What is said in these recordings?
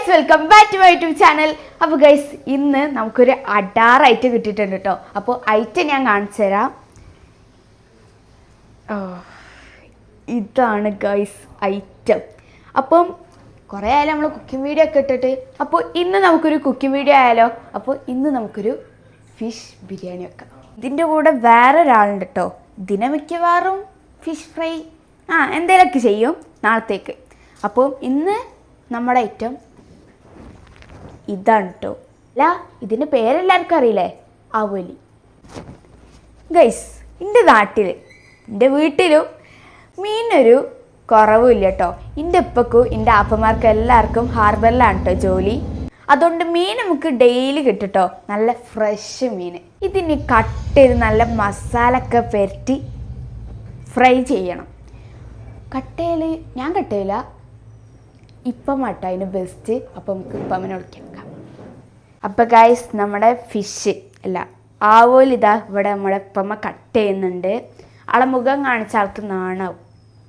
Guys welcome back to my YouTube channel. അപ്പോൾ guys ഇന്ന് നമുക്കൊരു അഡാർ ഐറ്റം കിട്ടിയിട്ടുണ്ട് കേട്ടോ. അപ്പോൾ ഐറ്റം ഞാൻ കാണിച്ചു തരാം. ഇതാണ് ഗൈസ് ഐറ്റം. അപ്പം കുറേ ആയാലും നമ്മൾ കുക്കിംഗ് വീഡിയോ ഒക്കെ ഇട്ടിട്ട്, അപ്പോൾ ഇന്ന് നമുക്കൊരു കുക്കിംഗ് വീഡിയോ ആയാലോ. അപ്പോൾ ഇന്ന് നമുക്കൊരു ഫിഷ് ബിരിയാണി വെക്കാം. ഇതിൻ്റെ കൂടെ വേറെ ഒരാളുണ്ട് കേട്ടോ. ഇതിനെ മിക്കവാറും ഫിഷ് ഫ്രൈ എന്തെങ്കിലുമൊക്കെ ചെയ്യും നാളത്തേക്ക്. അപ്പോൾ ഇന്ന് നമ്മുടെ ഐറ്റം ഇതാണ് കേട്ടോ. അല്ല, ഇതിൻ്റെ പേരെല്ലാവർക്കും അറിയില്ലേ, ആവോലി. ഗൈസ് എൻ്റെ നാട്ടിൽ എൻ്റെ വീട്ടിലും മീനൊരു കുറവുമില്ല കേട്ടോ. എൻ്റെ ഉപ്പക്കും എൻ്റെ ആപ്പമാർക്കും എല്ലാവർക്കും ഹാർബറിലാണ് കേട്ടോ ജോലി. അതുകൊണ്ട് മീൻ നമുക്ക് ഡെയിലി കിട്ടും കേട്ടോ, നല്ല ഫ്രഷ് മീൻ. ഇതിന് കട്ട് ചെയ്ത് നല്ല മസാല ഒക്കെ പുരട്ടി ഫ്രൈ ചെയ്യണം. ഞാൻ കട്ട് ചെയ്യില്ല, ഇപ്പം കേട്ടോ അതിന് ബെസ്റ്റ്. അപ്പം നമുക്ക് ഇപ്പമ്മനെ വിളിക്കാം. അപ്പം ഗൈസ് നമ്മുടെ ഫിഷ് അല്ല ആവോലി ഇതാ ഇവിടെ നമ്മുടെ ഇപ്പമ്മ കട്ട് ചെയ്യുന്നുണ്ട്. ആളെ മുഖം കാണിച്ച ആൾക്ക് നാണാവും.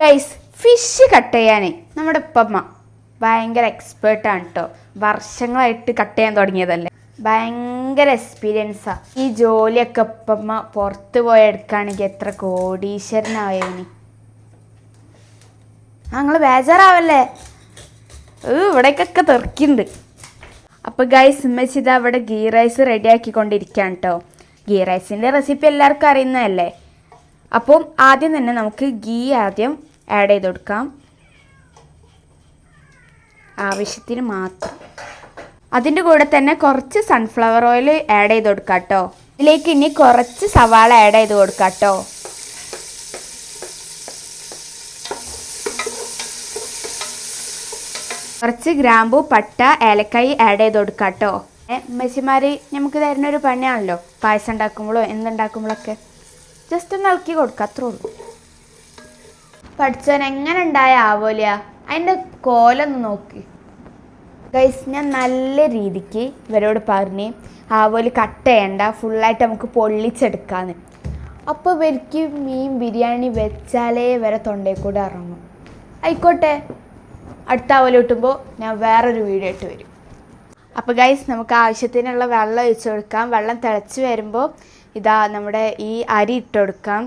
ഗൈസ് ഫിഷ് കട്ട് ചെയ്യാനേ നമ്മുടെ ഇപ്പമ്മ ഭയങ്കര എക്സ്പേർട്ടാണ് കേട്ടോ. വർഷങ്ങളായിട്ട് കട്ട് ചെയ്യാൻ തുടങ്ങിയതല്ലേ, ഭയങ്കര എക്സ്പീരിയൻസാണ്. ഈ ജോലിയൊക്കെ ഇപ്പമ്മ പുറത്ത് പോയി എടുക്കുകയാണെങ്കിൽ എത്ര കോടീശ്വരനാവേനി. ഞങ്ങൾ ബേജാറാവല്ലേ, ഇവിടേക്കൊക്കെ തെറിക്കുന്നുണ്ട്. അപ്പോൾ ഗൈസ് ഉമ്മച്ചി ഇതാ അവിടെ ഗീ റൈസ് റെഡി ആക്കിക്കൊണ്ടിരിക്കുകയാണ് കേട്ടോ. ഗീ റൈസിൻ്റെ റെസിപ്പി എല്ലാവർക്കും അറിയുന്നതല്ലേ. അപ്പം ആദ്യം തന്നെ നമുക്ക് ഗീ ആദ്യം ആഡ് ചെയ്ത് കൊടുക്കാം, ആവശ്യത്തിന് മാത്രം. അതിൻ്റെ കൂടെ തന്നെ കുറച്ച് സൺഫ്ലവർ ഓയിൽ ആഡ് ചെയ്ത് കൊടുക്കാം കേട്ടോ. ഇതിലേക്ക് ഇനി കുറച്ച് സവാള ആഡ് ചെയ്ത് കൊടുക്കാം കേട്ടോ. കുറച്ച് ഗ്രാമ്പു, പട്ട, ഏലക്കായി ആഡ് ചെയ്ത് കൊടുക്കാം കേട്ടോ. ഉമ്മച്ചിമാർ നമുക്ക് തരുന്നൊരു പണിയാണല്ലോ, പായസം ഉണ്ടാക്കുമ്പോഴോ എന്തുണ്ടാക്കുമ്പോഴൊക്കെ ജസ്റ്റ് ഒന്ന് ഇളക്കി കൊടുക്കുക, അത്രേ ഉള്ളൂ. പഠിച്ചവൻ എങ്ങനെ ഉണ്ടായ ആവോലിയ, അതിൻ്റെ കോലൊന്ന് നോക്കി. ഗൈസ് ഞാൻ നല്ല രീതിക്ക് ഇവരോട് പറഞ്ഞ് ആവോലി കട്ട് ചെയ്യണ്ട, ഫുള്ളായിട്ട് നമുക്ക് പൊള്ളിച്ചെടുക്കാമെന്ന്. അപ്പോൾ ഇവർക്ക് മീൻ ബിരിയാണി വെച്ചാലേ വരെ തൊണ്ടയിൽ കൂടെ ഇറങ്ങും. ആയിക്കോട്ടെ, അടുത്ത ആവോലി കിട്ടുമ്പോൾ ഞാൻ വേറൊരു വീഡിയോ ഇട്ട് വരും. അപ്പോൾ ഗൈസ് നമുക്ക് ആവശ്യത്തിനുള്ള വെള്ളം ഒഴിച്ചു കൊടുക്കാം. വെള്ളം തിളച്ച് വരുമ്പോൾ ഇതാ നമ്മുടെ ഈ അരി ഇട്ട് കൊടുക്കാം.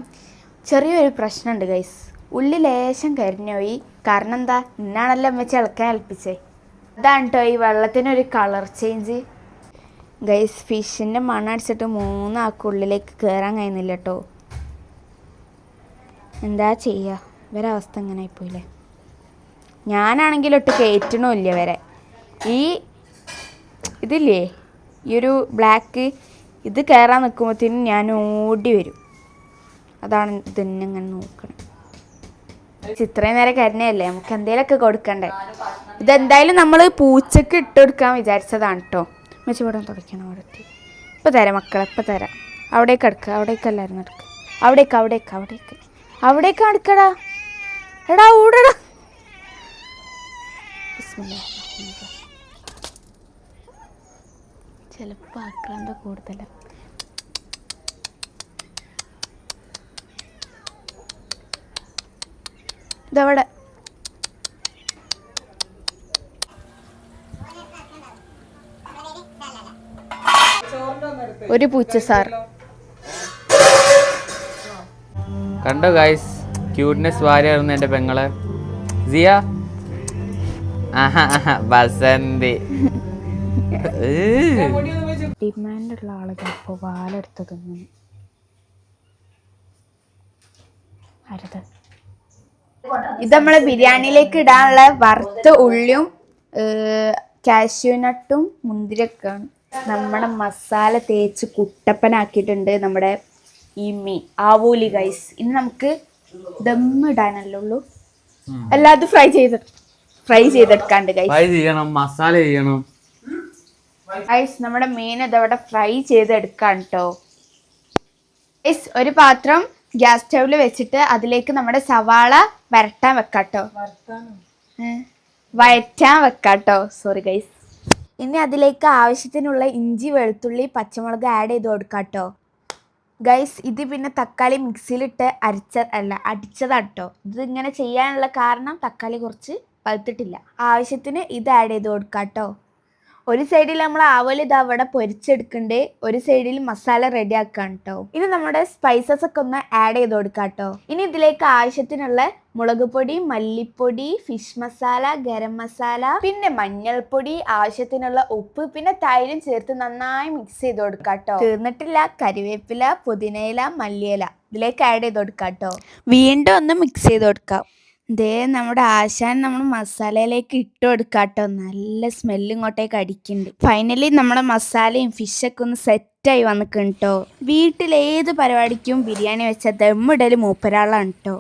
ചെറിയൊരു പ്രശ്നമുണ്ട് ഗൈസ്, ഉള്ളി ലേശം കരിഞ്ഞുപോയി. കാരണം എന്താ, ഇന്നാണല്ലോ അമ്മച്ചി ഇളക്കാൻ ഏൽപ്പിച്ചേ. അതാണ് കേട്ടോ ഈ വെള്ളത്തിനൊരു കളർ ചേഞ്ച്. ഗൈസ് ഫിഷിൻ്റെ മണ്ണടിച്ചിട്ട് 3 ആൾക്ക് ഉള്ളിലേക്ക് കയറാൻ കഴിയുന്നില്ല കേട്ടോ. എന്താ ചെയ്യുക, ഇവരെ അവസ്ഥ ഇങ്ങനെ ആയിപ്പോയില്ലേ. ഞാനാണെങ്കിലും ഇട്ട് കയറ്റണമില്ല വരെ. ഇതില്ലേ ഈ ഒരു ബ്ലാക്ക്, ഇത് കയറാൻ നിൽക്കുമ്പോഴത്തേനും ഞാൻ ഓടി വരും. അതാണ് ഇതിനെ ഇങ്ങനെ നോക്കണം. ഇത്രയും നേരം കരുണയല്ലേ, നമുക്ക് എന്തെങ്കിലുമൊക്കെ കൊടുക്കണ്ടേ. ഇതെന്തായാലും നമ്മൾ പൂച്ചക്ക് ഇട്ട് കൊടുക്കാൻ വിചാരിച്ചതാണ് കേട്ടോ. മെച്ചപ്പെടാൻ തുടയ്ക്കണം അവിടെ. ഇപ്പം തരാം മക്കളെ, ഇപ്പം തരാം. അവിടേക്ക് അടുക്കുക, അവിടേക്ക് എല്ലാവരും നടക്കുക. അവിടേക്ക് അടുക്കടാ, എടാ ഓടടാ. ചിലപ്പോൾ ആക്രാന്ത കൂടുതലാണ്. ഇതവിടെ ഒരു പൂച്ച സാർ കണ്ടോ ഗൈസ്, ക്യൂട്ട്നെസ് വാരിയായിരുന്നു എൻ്റെ പെങ്ങളെ സിയ. ബസന്തി ഡിമാൻഡുള്ള ആളുകൾ ഇപ്പോൾ വാലെടുത്ത് തിന്നു. ഇത് നമ്മളെ ബിരിയാണിയിലേക്ക് ഇടാനുള്ള വറുത്ത ഉള്ളിയും കാഷ്യൂനട്ടും മുന്തിരിയൊക്കെയാണ്. നമ്മുടെ മസാല തേച്ച് കുട്ടപ്പനാക്കിയിട്ടുണ്ട് നമ്മുടെ ഈ മീൻ ആവോലി ഗൈസ്. ഇനി നമുക്ക് ദമ്മിടാനല്ലേ ഉള്ളൂ, അല്ലാതെ ഫ്രൈ ചെയ്തെടുക്കാണ്ട് മസാല ചെയ്യണം ഗൈസ്. നമ്മുടെ മീൻ ഇതവിടെ ഫ്രൈ ചെയ്തെടുക്കാം കേട്ടോ. ഗൈസ് ഒരു പാത്രം ഗ്യാസ് സ്റ്റൗവിൽ വെച്ചിട്ട് അതിലേക്ക് നമ്മുടെ സവാള വഴറ്റാൻ വെക്കാട്ടോ. Sorry guys. ഇനി അതിലേക്ക് ആവശ്യത്തിനുള്ള ഇഞ്ചി, വെളുത്തുള്ളി, പച്ചമുളക് ആഡ് ചെയ്ത് കൊടുക്കാട്ടോ. ഗൈസ് ഇത് പിന്നെ തക്കാളി മിക്സിയിലിട്ട് അടിച്ചതാട്ടോ. ഇതിങ്ങനെ ചെയ്യാനുള്ള കാരണം തക്കാളി കുറച്ച് പഴുത്തിട്ടില്ല. ആവശ്യത്തിന് ഇത് ആഡ് ചെയ്ത് കൊടുക്കാം കേട്ടോ. ഒരു സൈഡിൽ നമ്മൾ ആവോലി ഇത് അവിടെ പൊരിച്ചെടുക്കണ്ടേ, ഒരു സൈഡിൽ മസാല റെഡി ആക്കാം കേട്ടോ. ഇനി നമ്മുടെ സ്പൈസസ് ഒക്കെ ഒന്ന് ആഡ് ചെയ്ത് കൊടുക്കാം കേട്ടോ. ഇനി ഇതിലേക്ക് ആവശ്യത്തിനുള്ള മുളക് പൊടി, മല്ലിപ്പൊടി, ഫിഷ് മസാല, ഗരം മസാല, പിന്നെ മഞ്ഞൾപ്പൊടി, ആവശ്യത്തിനുള്ള ഉപ്പ്, പിന്നെ തൈരും ചേർത്ത് നന്നായി മിക്സ് ചെയ്ത് കൊടുക്കാം കേട്ടോ. തീർന്നിട്ടില്ല. കരിവേപ്പില, പുതിനയില, മല്ലിയില ഇതിലേക്ക് ആഡ് ചെയ്ത് കൊടുക്കാം കേട്ടോ. വീണ്ടും ഒന്ന് മിക്സ് ചെയ്ത് കൊടുക്കാം. ദേ നമ്മുടെ ആശാൻ നമ്മൾ മസാലയിലേക്ക് ഇട്ട് കൊടുക്കാം കേട്ടോ. നല്ല സ്മെല്ല് ഇങ്ങോട്ടേക്ക് അടിക്കുന്നുണ്ട്. ഫൈനലി നമ്മുടെ മസാലയും ഫിഷൊക്കെ ഒന്ന് സെറ്റായി വന്നിട്ടുണ്ട് കേട്ടോ. വീട്ടിലേത് പരിപാടിക്കും ബിരിയാണി വെച്ച ദമ്മിടൽ മൂപ്പരാളാണ് കേട്ടോ.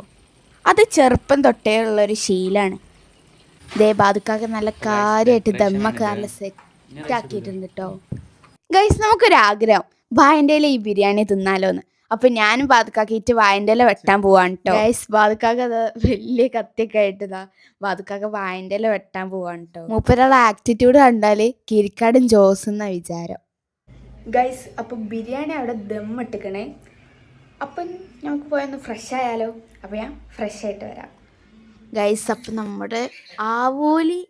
അത് ചെറുപ്പം തൊട്ടേ ഉള്ളൊരു ശീലമാണ്. ദേ ബാദുക്കാക്ക് നല്ല കാര്യമായിട്ട് ദമ്മൊക്കെ നല്ല സെറ്റാക്കിയിട്ടുണ്ട് കേട്ടോ. ഗൈസ് നമുക്കൊരാഗ്രഹം വായൻ്റെ ഈ ബിരിയാണി തിന്നാലോന്ന്. അപ്പം ഞാനും ബാദുക്കാക്കിയിട്ട് വായൻ്റെ ഇല വെട്ടാൻ പോവാണ് കേട്ടോ. ഗൈസ് ബാദുക്കാക്ക് അത് വലിയ കത്തിയൊക്കെ ആയിട്ടതാ ബാദുക്കാക്ക് വായൻ്റെ ഇല വെട്ടാൻ പോവാണ് കേട്ടോ. മൂപ്പരാളെ ആറ്റിറ്റ്യൂഡ് കണ്ടാൽ കിരിക്കാടും ജോസ് എന്ന വിചാരം. ഗൈസ് അപ്പം ബിരിയാണി അവിടെ ദമ്മിട്ടിക്കണേ. അപ്പം നമുക്ക് പോയൊന്ന് ഫ്രഷ് ആയാലോ. അപ്പം ഞാൻ ഫ്രഷ് ആയിട്ട് വരാം. ഗൈസ് അപ്പം നമ്മുടെ ആവോലി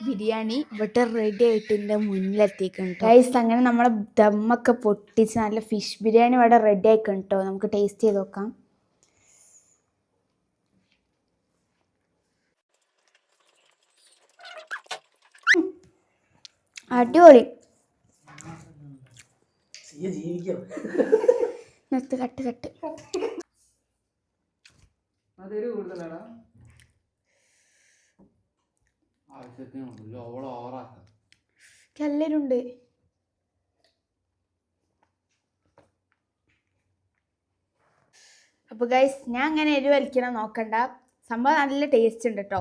ബിരിയാണി ഇവിടെ റെഡി ആയിട്ട് എൻ്റെ മുന്നിലെത്തിക്കുന്നുണ്ട്. ഗൈസ് അങ്ങനെ നമ്മളെ ദമ്മൊക്കെ പൊട്ടിച്ച് നല്ല ഫിഷ് ബിരിയാണി ഇവിടെ റെഡി ആയിക്കണം കേട്ടോ. നമുക്ക് ടേസ്റ്റ് ചെയ്ത് നോക്കാം. അടിപൊളി. കട്ട് കട്ട് എല്ലാവരുണ്ട്. അപ്പോൾ ഗൈസ് ഞാൻ അങ്ങനെ എരിവ് വലിക്കണം നോക്കണ്ട. സംഭവം നല്ല ടേസ്റ്റ് ഉണ്ട് കേട്ടോ.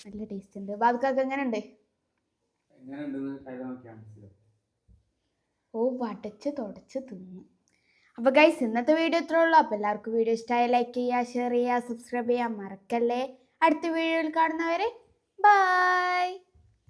നല്ല ടേസ്റ്റ് ഉണ്ട്. ബാദുക്കാക്ക് എങ്ങനെ ഉണ്ട്? ഓ വടച്ച് തുടച്ച് തിന്നു. അപ്പോൾ ഗൈസ് ഇന്നത്തെ വീഡിയോ ഇത്രേ ഉള്ളൂ. അപ്പോൾ എല്ലാവർക്കും വീഡിയോ ഇഷ്ടമായി ലൈക്ക് ചെയ്യുക, ഷെയർ ചെയ്യുക, സബ്സ്ക്രൈബ് ചെയ്യാൻ മറക്കല്ലേ. അടുത്ത വീഡിയോയിൽ കാണുന്നവരെ ബൈ.